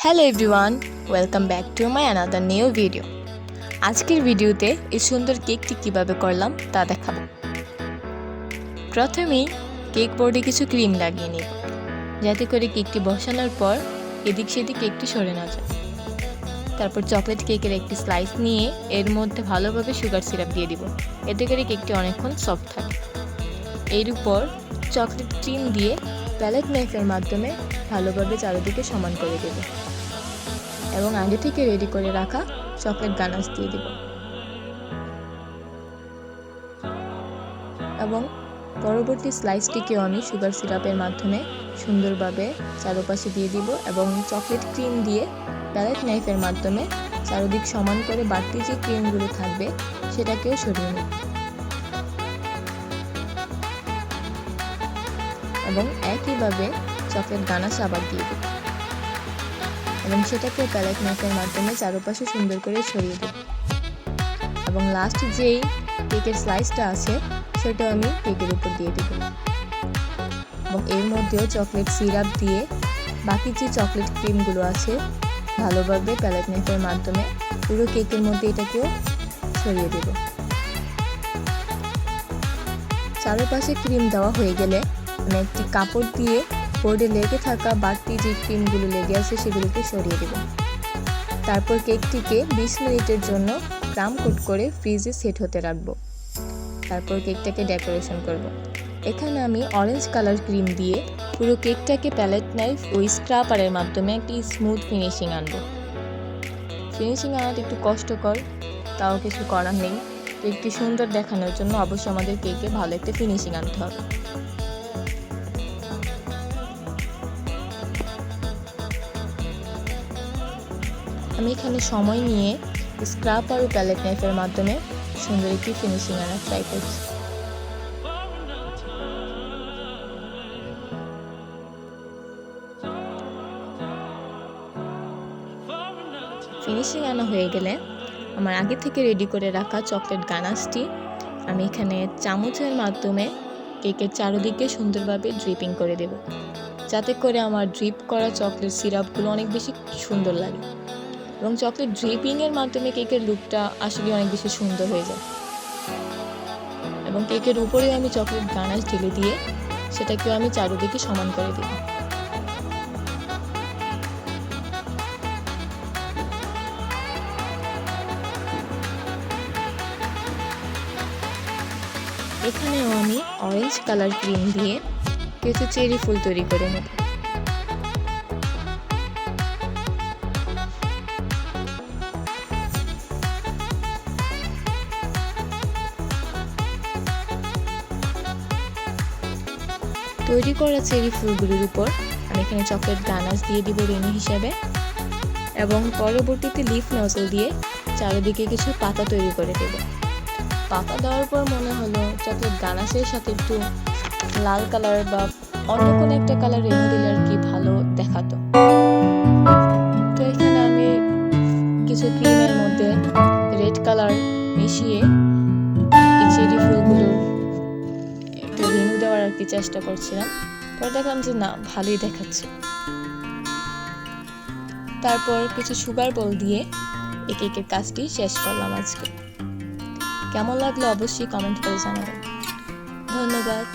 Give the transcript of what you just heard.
Hello everyone, welcome back to my another new video. আজকের ভিডিওতে এই সুন্দর কেকটি কিভাবে করলাম তা দেখাবো। প্রথমেই কেক বোর্ডে কিছু ক্রিম লাগিয়ে নিব, যাতে করে কেকটি বসানোর পর এদিক সেদিক কেকটি সরে না যায়। তারপর চকলেট কেকের একটি স্লাইস নিয়ে এর মধ্যে ভালোভাবে সুগার সিরাপ দিয়ে দিব, এতে করে কেকটি অনেকক্ষণ সফট থাকে। এর উপর চকলেট ক্রিম দিয়ে প্যালেট নাইফের মাধ্যমে ভালোভাবে চারিদিকে সমান করে দেব এবং আগে থেকে রেডি করে রাখা চকলেট গানাশ দিয়ে দিব এবং পরবর্তী স্লাইসটিকেও আমি সুগার সিরাপের মাধ্যমে সুন্দরভাবে চারপাশে দিয়ে দিব এবং চকলেট ক্রিম দিয়ে প্যালেট নাইফের মাধ্যমে চারিদিক সমান করে বাড়তি যে ক্রিমগুলো থাকবে সেটাকেও সরিয়ে নেব এবং একইভাবে চকলেট গানাশ আবার দিয়ে দিব এবং সেটাকে প্যালেট নাইফের মাধ্যমে চারপাশে সুন্দর করে ছড়িয়ে দেব এবং লাস্ট যেই কেকের স্লাইসটা আছে সেটাও আমি কেকের উপর দিয়ে দেব এবং এর মধ্যেও চকলেট সিরাপ দিয়ে বাকি যে চকলেট ক্রিমগুলো আছে ভালোভাবে প্যালেট নাইফের মাধ্যমে পুরো কেকের মধ্যে এটাকেও ছড়িয়ে দেব। চারপাশে ক্রিম দেওয়া হয়ে গেলে আমি একটি কাপড় দিয়ে বোর্ডে লেগে থাকা বাড়তি যে ক্রিমগুলো লেগে আছে সেগুলোকে সরিয়ে দেব। তারপর কেকটিকে 20 মিনিটের জন্য ক্রাম কোট করে ফ্রিজে সেট হতে রাখবো। তারপর কেকটাকে ডেকোরেশন করব। এখানে আমি অরেঞ্জ কালার ক্রিম দিয়ে পুরো কেকটাকে প্যালেট নাইফ ও স্ক্রাপারের মাধ্যমে একটি স্মুথ ফিনিশিং আনবো। ফিনিশিং আনাটা একটু কষ্টকর, তাও কিছু করার নেই। কেকটি সুন্দর দেখানোর জন্য অবশ্যই আমাদের কেকে ভালো একটা ফিনিশিং আনতে হবে। আমি এখানে সময় নিয়ে স্ক্রাপার ও প্যালেট নাইফের মাধ্যমে সুন্দর একটি ফিনিশিং আনার ট্রাই করছি। ফিনিশিং আনা হয়ে গেলে আমার আগে থেকে রেডি করে রাখা চকলেট গানাশটি আমি এখানে চামচের মাধ্যমে কেকের চারদিকে সুন্দরভাবে ড্রিপিং করে দেব, যাতে করে আমার ড্রিপ করা চকলেট সিরাপগুলো অনেক বেশি সুন্দর লাগে এবং চকলেট ড্রিপিংয়ের মাধ্যমে কেকের লুকটা আসলে অনেক বেশি সুন্দর হয়ে যায়। এবং কেকের উপরেও আমি চকলেট গানাশ ঢেলে দিয়ে সেটাকেও আমি চারদিকে সমান করে দিই। এখানেও আমি অরেঞ্জ কালার ক্রিম দিয়ে কিছু চেরি ফুল তৈরি করে নেব। তৈরি করা চেরি ফুলগুলির উপর আমি এখানে চকলেট গানাশ দিয়ে দিব রেনু হিসাবে এবং পরবর্তীতে লিফ নজল দিয়ে চারিদিকে কিছু পাতা তৈরি করে দেব। পাতা দেওয়ার পর মনে হলো চকলেট গানাশের সাথে একটু লাল কালার বা অন্য কোনো একটা কালার রেনু দিলে আর কি ভালো দেখাতো। তো এখানে আমি কিছু ক্রিমের মধ্যে রেড কালার মিশিয়ে এই চেরি ফুলগুলোর একটু রেনু দেওয়ার আর কি চেষ্টা করছিলাম। পরে দেখলাম যে না, ভালোই দেখাচ্ছে। তারপর কিছু সুগার বল দিয়ে এই কেকের কাজটি শেষ করলাম আজকে। কেমন লাগলো অবশ্যই কমেন্ট করে জানাবেন। ধন্যবাদ।